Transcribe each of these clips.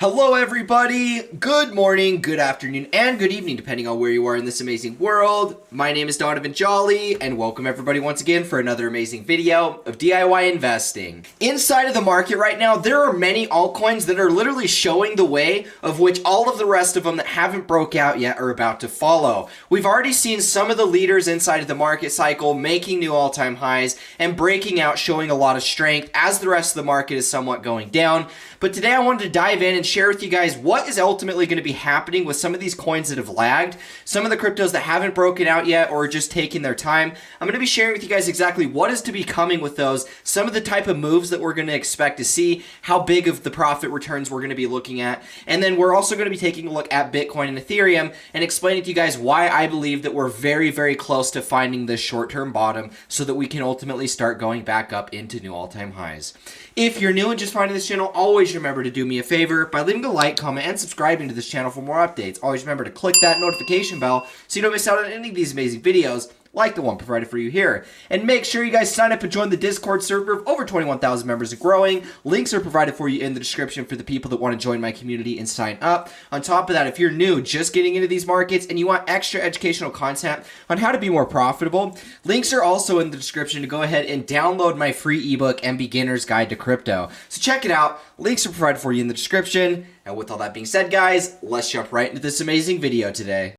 Hello everybody, good morning, good afternoon, and good evening depending on where you are in this amazing world. My name is Donovan Jolly and welcome everybody once again for another amazing video of DIY investing. Inside of the market right now, there are many altcoins that are literally showing the way of which all of the rest of them that haven't broke out yet are about to follow. We've already seen some of the leaders inside of the market cycle making new all-time highs and breaking out, showing a lot of strength as the rest of the market is somewhat going down. But today I wanted to dive in and share with you guys what is ultimately going to be happening with some of these coins that have lagged, some of the cryptos that haven't broken out yet or are just taking their time. I'm going to be sharing with you guys exactly what is to be coming with those, some of the type of moves that we're going to expect to see, how big of the profit returns we're going to be looking at, and then we're also going to be taking a look at Bitcoin and Ethereum and explaining to you guys why I believe that we're very, very close to finding this short-term bottom so that we can ultimately start going back up into new all-time highs. If you're new and just finding this channel, always remember to do me a favor by leaving a like, comment, and subscribing to this channel for more updates. Always remember to click that notification bell so you don't miss out on any of these amazing videos like the one provided for you here. And make sure you guys sign up and join the Discord server of over 21,000 members and growing. Links are provided for you in the description for the people that want to join my community and sign up. On top of that, if you're new, just getting into these markets and you want extra educational content on how to be more profitable, links are also in the description to go ahead and download my free ebook and beginner's guide to crypto. So check it out. Links are provided for you in the description. And with all that being said, guys, let's jump right into this amazing video today.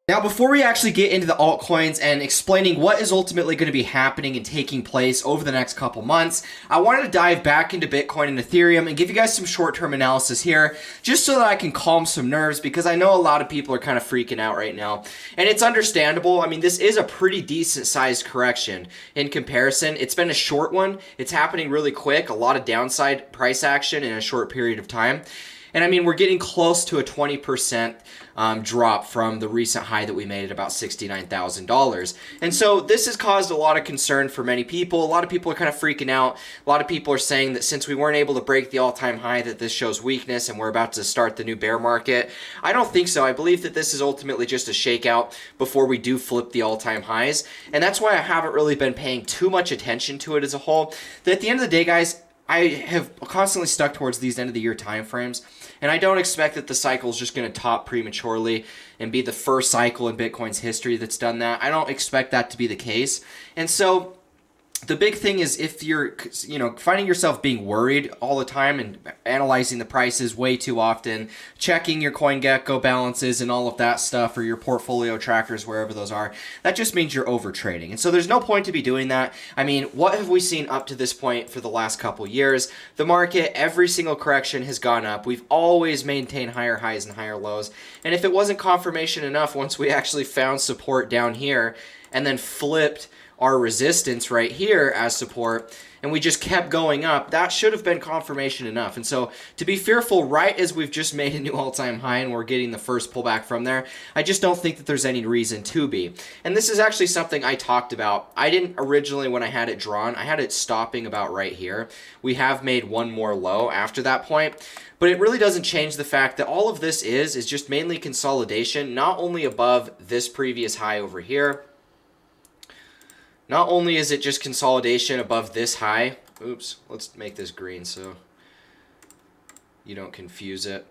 Now, before we actually get into the altcoins and explaining what is ultimately going to be happening and taking place over the next couple months, I wanted to dive back into Bitcoin and Ethereum and give you guys some short-term analysis here, just so that I can calm some nerves, because I know a lot of people are kind of freaking out right now. And it's understandable. I mean, this is a pretty decent-sized correction in comparison. It's been a short one. It's happening really quick, a lot of downside price action in a short period of time. And I mean, we're getting close to a 20% drop from the recent high that we made at about $69,000. And so this has caused a lot of concern for many people. A lot of people are kind of freaking out. A lot of people are saying that since we weren't able to break the all-time high, that this shows weakness and we're about to start the new bear market. I don't think so. I believe that this is ultimately just a shakeout before we do flip the all-time highs. And that's why I haven't really been paying too much attention to it as a whole. That at the end of the day, guys, I have constantly stuck towards these end of the year time frames, and I don't expect that the cycle is just going to top prematurely and be the first cycle in Bitcoin's history that's done that. I don't expect that to be the case. And so the big thing is, if you're, finding yourself being worried all the time and analyzing the prices way too often, checking your CoinGecko balances and all of that stuff, or your portfolio trackers, wherever those are, that just means you're over trading. And so there's no point to be doing that. I mean, what have we seen up to this point for the last couple years? The market, every single correction has gone up. We've always maintained higher highs and higher lows. And if it wasn't confirmation enough, once we actually found support down here and then flipped our resistance right here as support, and we just kept going up, that should have been confirmation enough. And so to be fearful right as we've just made a new all-time high and we're getting the first pullback from there, I just don't think that there's any reason to be. And this is actually something I talked about. I didn't originally, when I had it drawn, I had it stopping about right here. We have made one more low after that point, but it really doesn't change the fact that all of this is just mainly consolidation, not only above this previous high over here. Not only is it just consolidation above this high, oops, let's make this green so you don't confuse it.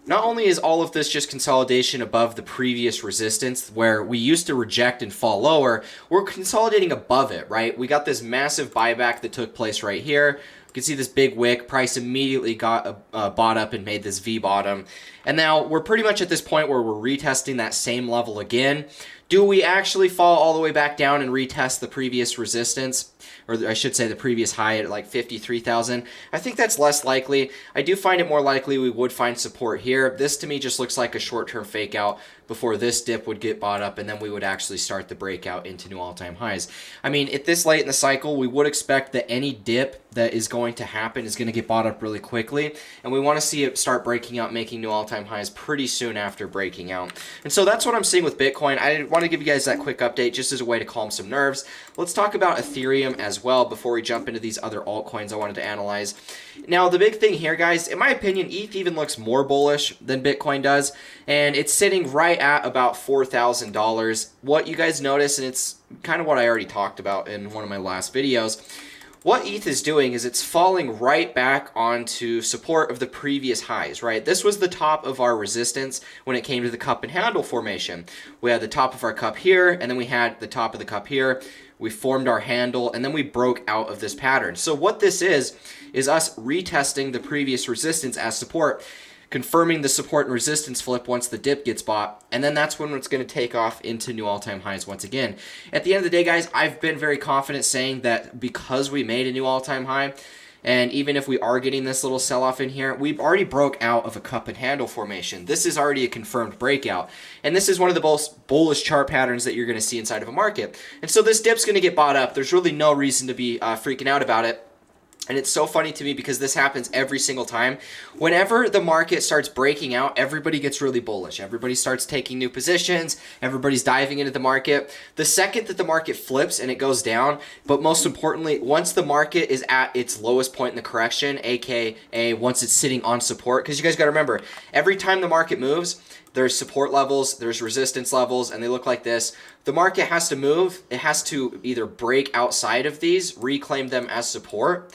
Not only is all of this just consolidation above the previous resistance where we used to reject and fall lower, we're consolidating above it, right? We got this massive buyback that took place right here. You can see this big wick. Price immediately got bought up and made this V bottom. And now we're pretty much at this point where we're retesting that same level again. Do we actually fall all the way back down and retest the previous resistance? Or I should say the previous high at like 53,000. I think that's less likely. I do find it more likely we would find support here. This to me just looks like a short-term fake out before this dip would get bought up, and then we would actually start the breakout into new all-time highs. I mean, at this late in the cycle, we would expect that any dip that is going to happen is going to get bought up really quickly, and we want to see it start breaking out, making new all-time highs pretty soon after breaking out. And so that's what I'm seeing with Bitcoin. I wanted want to give you guys that quick update just as a way to calm some nerves. Let's talk about Ethereum as well before we jump into these other altcoins I wanted to analyze. Now, the big thing here, guys, in my opinion, ETH even looks more bullish than Bitcoin does, and it's sitting right at about $4,000. What you guys notice, and it's kind of what I already talked about in one of my last videos, what ETH is doing is it's falling right back onto support of the previous highs, right? This was the top of our resistance when it came to the cup and handle formation. We had the top of our cup here, and then we had the top of the cup here. We formed our handle, and then we broke out of this pattern. So what this is us retesting the previous resistance as support, confirming the support and resistance flip once the dip gets bought, and then that's when it's going to take off into new all-time highs once again. At the end of the day, guys, I've been very confident saying that because we made a new all-time high, and even if we are getting this little sell-off in here, we've already broke out of a cup and handle formation. This is already a confirmed breakout, and this is one of the most bullish chart patterns that you're going to see inside of a market. And so this dip's going to get bought up. There's really no reason to be freaking out about it. And it's so funny to me because this happens every single time. Whenever the market starts breaking out, everybody gets really bullish. Everybody starts taking new positions. Everybody's diving into the market. The second that the market flips and it goes down, but most importantly, once the market is at its lowest point in the correction, aka once it's sitting on support, because you guys got to remember, every time the market moves, there's support levels, there's resistance levels, and they look like this. The market has to move. It has to either break outside of these, reclaim them as support,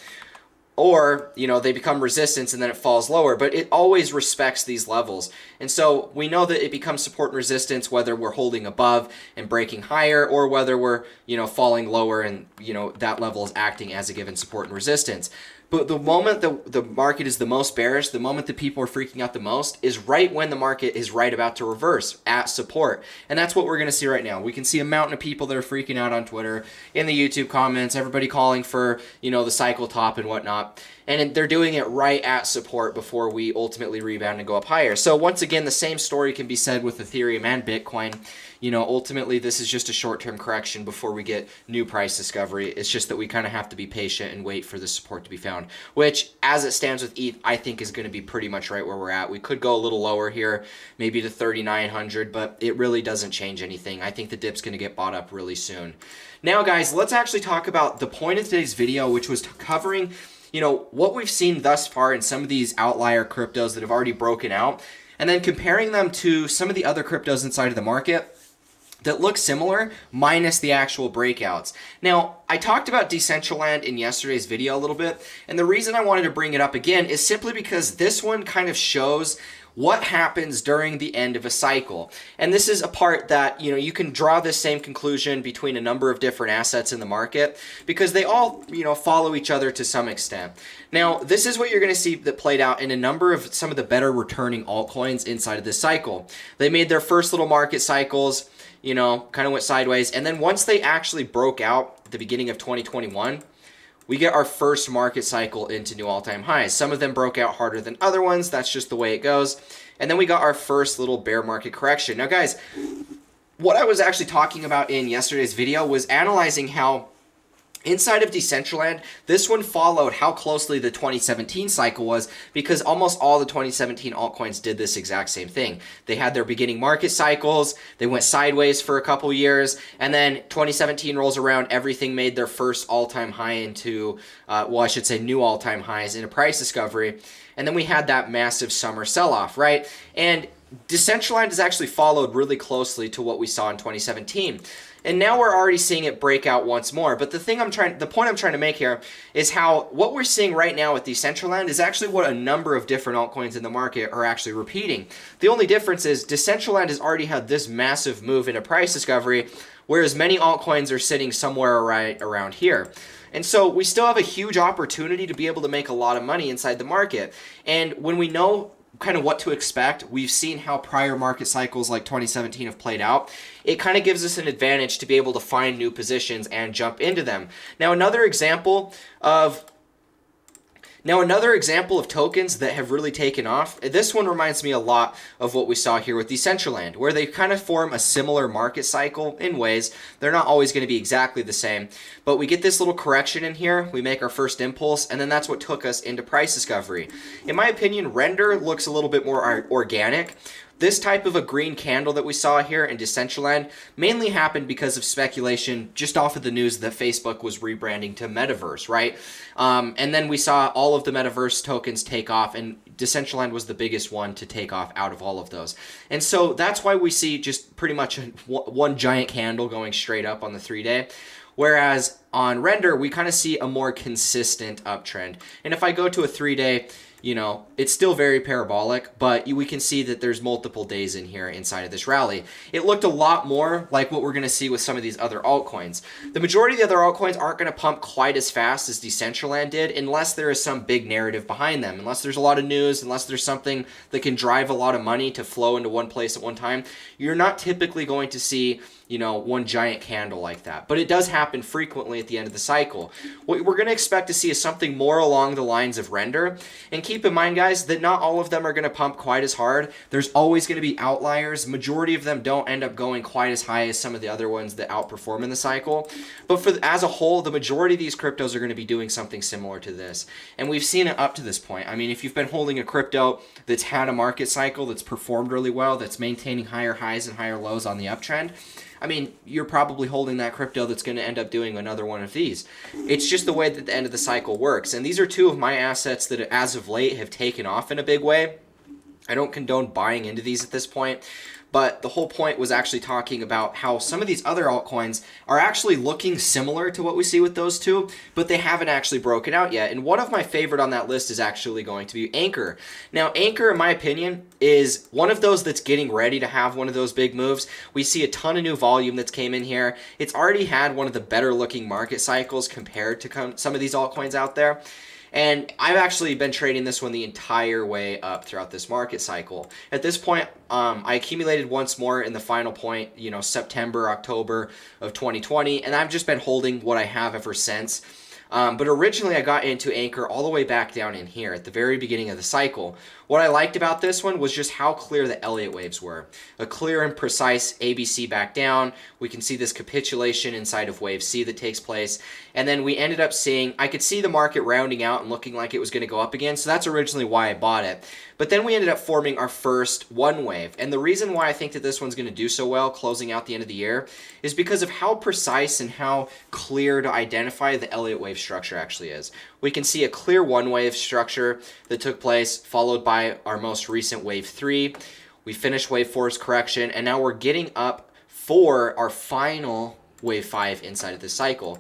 or, you know, they become resistance and then it falls lower, but it always respects these levels. And so we know that it becomes support and resistance whether we're holding above and breaking higher, or whether we're, you know, falling lower and, you know, that level is acting as a given support and resistance. But the moment the market is the most bearish, the moment that people are freaking out the most, is right when the market is right about to reverse at support. And that's what we're going to see right now. We can see a mountain of people that are freaking out on Twitter, in the YouTube comments, everybody calling for, you know, the cycle top and whatnot. And they're doing it right at support before we ultimately rebound and go up higher. So once again, the same story can be said with Ethereum and Bitcoin. You know, ultimately, this is just a short-term correction before we get new price discovery. It's just that we kind of have to be patient and wait for the support to be found, which, as it stands with ETH, I think is going to be pretty much right where we're at. We could go a little lower here, maybe to 3,900, but it really doesn't change anything. I think the dip's going to get bought up really soon. Now, guys, let's actually talk about the point of today's video, which was covering, you know, what we've seen thus far in some of these outlier cryptos that have already broken out, and then comparing them to some of the other cryptos inside of the market that look similar, minus the actual breakouts. Now, I talked about Decentraland in yesterday's video a little bit, and the reason I wanted to bring it up again is simply because this one kind of shows what happens during the end of a cycle. And this is a part that, you know, you can draw this same conclusion between a number of different assets in the market because they all, you know, follow each other to some extent. Now, this is what you're going to see that played out in a number of some of the better returning altcoins inside of this cycle. They made their first little market cycles, you know, kind of went sideways. And then once they actually broke out at the beginning of 2021, we get our first market cycle into new all-time highs. Some of them broke out harder than other ones. That's just the way it goes. And then we got our first little bear market correction. Now, guys, what I was actually talking about in yesterday's video was analyzing how inside of Decentraland, this one followed how closely the 2017 cycle was, because almost all the 2017 altcoins did this exact same thing. They had their beginning market cycles, they went sideways for a couple years, and then 2017 rolls around, everything made their first all-time high into, well, I should say new all-time highs in a price discovery, and then we had that massive summer sell-off, right? And Decentraland has actually followed really closely to what we saw in 2017. And now we're already seeing it break out once more. But the point I'm trying to make here is how what we're seeing right now with Decentraland is actually what a number of different altcoins in the market are actually repeating. The only difference is Decentraland has already had this massive move in a price discovery, whereas many altcoins are sitting somewhere right around here. And so we still have a huge opportunity to be able to make a lot of money inside the market. And when we know kind of what to expect, we've seen how prior market cycles like 2017 have played out. It kind of gives us an advantage to be able to find new positions and jump into them. Now, another example of tokens that have really taken off, this one reminds me a lot of what we saw here with Decentraland, where they kind of form a similar market cycle in ways. They're not always going to be exactly the same, but we get this little correction in here, we make our first impulse, and then that's what took us into price discovery. In my opinion, Render looks a little bit more organic. This type of a green candle that we saw here in Decentraland mainly happened because of speculation just off of the news that Facebook was rebranding to Metaverse, right? And then we saw all of the Metaverse tokens take off, and Decentraland was the biggest one to take off out of all of those. And so that's why we see just pretty much one giant candle going straight up on the 3-day. Whereas on Render, we kind of see a more consistent uptrend. And if I go to a 3-day, you know, it's still very parabolic, but we can see that there's multiple days in here inside of this rally. It looked a lot more like what we're going to see with some of these other altcoins. The majority of the other altcoins aren't going to pump quite as fast as Decentraland did unless there is some big narrative behind them, unless there's a lot of news, unless there's something that can drive a lot of money to flow into one place at one time. You're not typically going to see, you know, one giant candle like that. But it does happen frequently at the end of the cycle. What we're going to expect to see is something more along the lines of Render. And keep in mind, guys, that not all of them are going to pump quite as hard. There's always going to be outliers. Majority of them don't end up going quite as high as some of the other ones that outperform in the cycle. But as a whole, the majority of these cryptos are going to be doing something similar to this. And we've seen it up to this point. I mean, if you've been holding a crypto that's had a market cycle, that's performed really well, that's maintaining higher highs and higher lows on the uptrend, I mean, you're probably holding that crypto that's going to end up doing another one of these. It's just the way that the end of the cycle works. And these are two of my assets that as of late have taken off in a big way. I don't condone buying into these at this point, but the whole point was actually talking about how some of these other altcoins are actually looking similar to what we see with those two, but they haven't actually broken out yet. And one of my favorite on that list is actually going to be Anchor. Now, Anchor, in my opinion, is one of those that's getting ready to have one of those big moves. We see a ton of new volume that's came in here. It's already had one of the better looking market cycles compared to some of these altcoins out there. And I've actually been trading this one the entire way up throughout this market cycle. At this point, I accumulated once more in the final point, you know, September, October of 2020, and I've just been holding what I have ever since. But originally I got into Anchor all the way back down in here at the very beginning of the cycle. What I liked about this one was just how clear the Elliott waves were. A clear and precise ABC back down. We can see this capitulation inside of wave C that takes place. And then we ended up seeing, I could see the market rounding out and looking like it was going to go up again. So that's originally why I bought it. But then we ended up forming our first one wave. And the reason why I think that this one's going to do so well closing out the end of the year is because of how precise and how clear to identify the Elliott wave structure actually is. We can see a clear one wave structure that took place, followed by our most recent wave 3. We finished wave 4's correction, and now we're getting up for our final wave 5 inside of this cycle.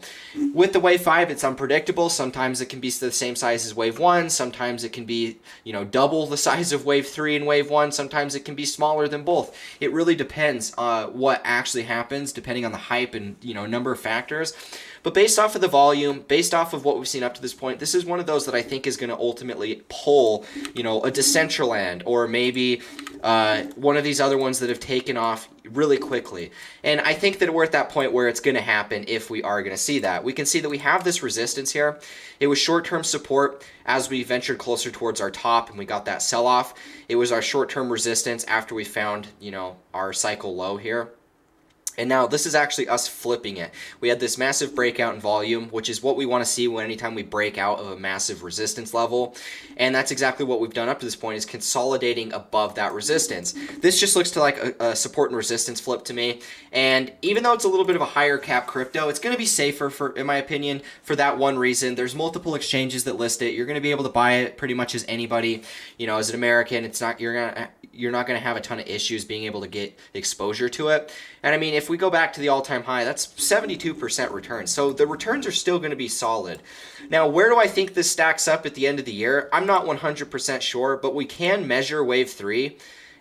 With the wave 5, it's unpredictable. Sometimes it can be the same size as wave 1. Sometimes it can be, you know, double the size of wave 3 and wave 1. Sometimes it can be smaller than both. It really depends what actually happens depending on the hype and, you know, number of factors. But based off of the volume, based off of what we've seen up to this point, this is one of those that I think is going to ultimately pull, you know, a Decentraland or maybe one of these other ones that have taken off really quickly. And I think that we're at that point where it's going to happen if we are going to see that. We can see that we have this resistance here. It was short-term support as we ventured closer towards our top and we got that sell-off. It was our short-term resistance after we found, you know, our cycle low here. And now this is actually us flipping it. We had this massive breakout in volume, which is what we want to see when anytime we break out of a massive resistance level. And that's exactly what we've done up to this point, is consolidating above that resistance. This just looks to like a support and resistance flip to me. And even though it's a little bit of a higher cap crypto, it's going to be safer, in my opinion, for that one reason. There's multiple exchanges that list it. You're going to be able to buy it pretty much as anybody. You know, as an American, it's not you're not going to have a ton of issues being able to get exposure to it. And I mean, if we go back to the all-time high, that's 72% return. So the returns are still going to be solid. Now, where do I think this stacks up at the end of the year? I'm not 100% sure, but we can measure wave 3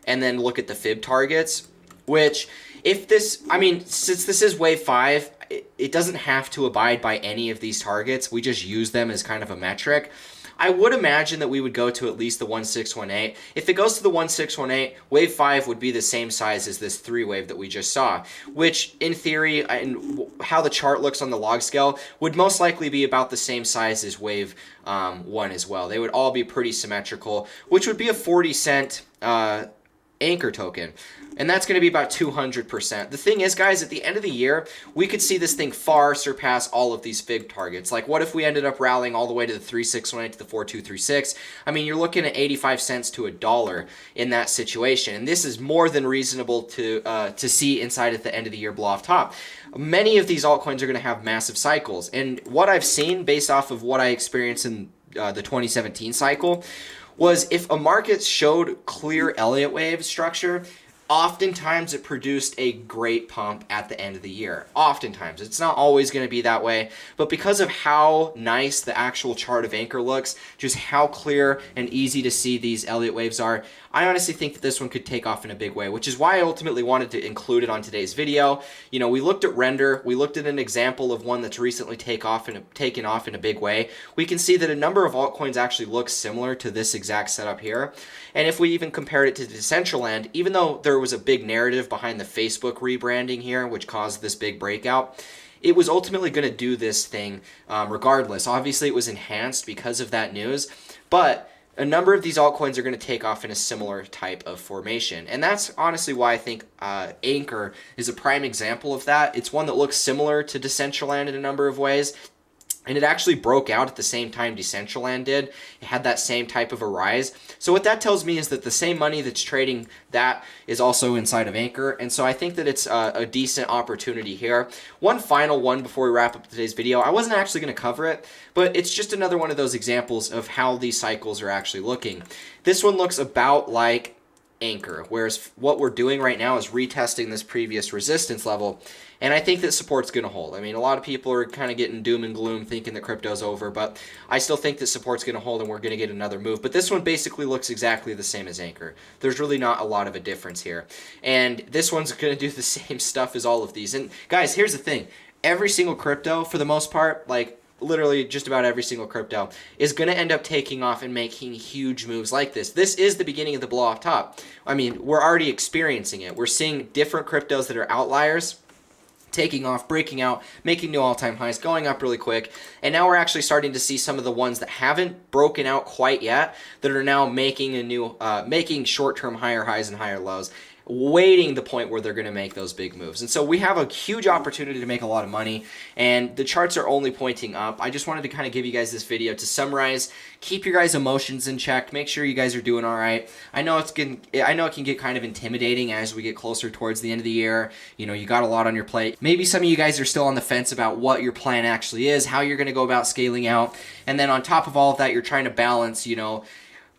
and then look at the fib targets, which if this, I mean, since this is wave 5, it doesn't have to abide by any of these targets. We just use them as kind of a metric. I would imagine that we would go to at least the 1618. If it goes to the 1618, wave 5 would be the same size as this 3 wave that we just saw, which in theory, and how the chart looks on the log scale, would most likely be about the same size as wave 1 as well. They would all be pretty symmetrical, which would be a 40 cent Anchor token. And that's going to be about 200%. The thing is, guys, at the end of the year, we could see this thing far surpass all of these FIG targets. Like, what if we ended up rallying all the way to the 3618 to the 4236? I mean, you're looking at 85 cents to $1 in that situation. And this is more than reasonable to see inside at the end of the year blow off top. Many of these altcoins are going to have massive cycles. And what I've seen based off of what I experienced in the 2017 cycle was if a market showed clear Elliott wave structure, oftentimes it produced a great pump at the end of the year. Oftentimes. It's not always going to be that way, but because of how nice the actual chart of Anchor looks, just how clear and easy to see these Elliott waves are, I honestly think that this one could take off in a big way, which is why I ultimately wanted to include it on today's video. You know, we looked at Render, we looked at an example of one that's recently taken off in a big way. We can see that a number of altcoins actually look similar to this exact setup here. And if we even compared it to Decentraland, even though there was a big narrative behind the Facebook rebranding here, which caused this big breakout, it was ultimately going to do this thing regardless. Obviously, it was enhanced because of that news, but a number of these altcoins are going to take off in a similar type of formation. And that's honestly why I think Anchor is a prime example of that. It's one that looks similar to Decentraland in a number of ways. And it actually broke out at the same time Decentraland did. It had that same type of a rise. So what that tells me is that the same money that's trading that is also inside of Anchor. And so I think that it's a decent opportunity here. One final one before we wrap up today's video. I wasn't actually going to cover it, but it's just another one of those examples of how these cycles are actually looking. This one looks about like Anchor, whereas what we're doing right now is retesting this previous resistance level, and I think that support's going to hold. I mean, a lot of people are kind of getting doom and gloom thinking that crypto's over, but I still think that support's going to hold and we're going to get another move. But this one basically looks exactly the same as Anchor. There's really not a lot of a difference here, and this one's going to do the same stuff as all of these. And guys, here's the thing. Every single crypto, for the most part, like literally just about every single crypto, is going to end up taking off and making huge moves like this. This is the beginning of the blow off top. I mean, we're already experiencing it. We're seeing different cryptos that are outliers taking off, breaking out, making new all-time highs, going up really quick. And now we're actually starting to see some of the ones that haven't broken out quite yet that are now making a new, making short-term higher highs and higher lows, waiting the point where they're going to make those big moves. And so we have a huge opportunity to make a lot of money, and the charts are only pointing up. I just wanted to kind of give you guys this video to summarize, keep your guys' emotions in check, make sure you guys are doing all right. I know it can get kind of intimidating as we get closer towards the end of the year. You know, you got a lot on your plate. Maybe some of you guys are still on the fence about what your plan actually is, how you're going to go about scaling out. And then on top of all of that, you're trying to balance, you know,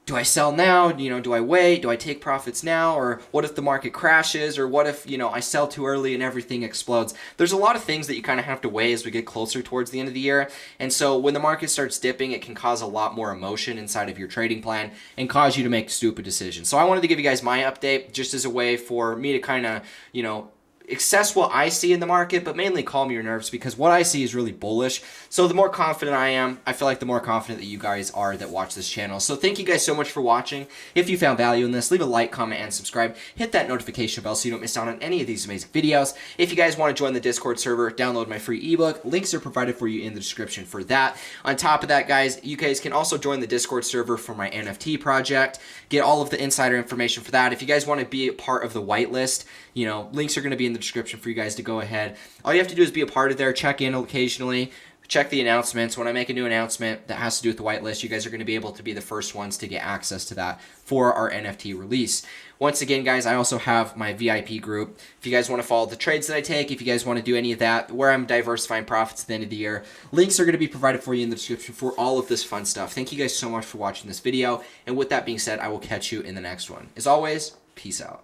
do I sell now? You know, do I wait? Do I take profits now? Or what if the market crashes? Or what if, you know, I sell too early and everything explodes? There's a lot of things that you kind of have to weigh as we get closer towards the end of the year. And so when the market starts dipping, it can cause a lot more emotion inside of your trading plan and cause you to make stupid decisions. So I wanted to give you guys my update just as a way for me to kind of, you know, assess what I see in the market, but mainly calm your nerves because what I see is really bullish. So the more confident I am, I feel like the more confident that you guys are that watch this channel. So thank you guys so much for watching. If you found value in this, leave a like, comment, and subscribe. Hit that notification bell so you don't miss out on any of these amazing videos. If you guys want to join the Discord server, download my free ebook. Links are provided for you in the description for that. On top of that, guys, you guys can also join the Discord server for my NFT project. Get all of the insider information for that. If you guys want to be a part of the whitelist, you know, links are going to be in the description for you guys to go ahead. All you have to do is be a part of there, check in occasionally, check the announcements. When I make a new announcement that has to do with the whitelist, you guys are going to be able to be the first ones to get access to that for our NFT release. Once again, guys, I also have my VIP group. If you guys want to follow the trades that I take, if you guys want to do any of that, where I'm diversifying profits at the end of the year, links are going to be provided for you in the description for all of this fun stuff. Thank you guys so much for watching this video. And with that being said, I will catch you in the next one. As always, peace out.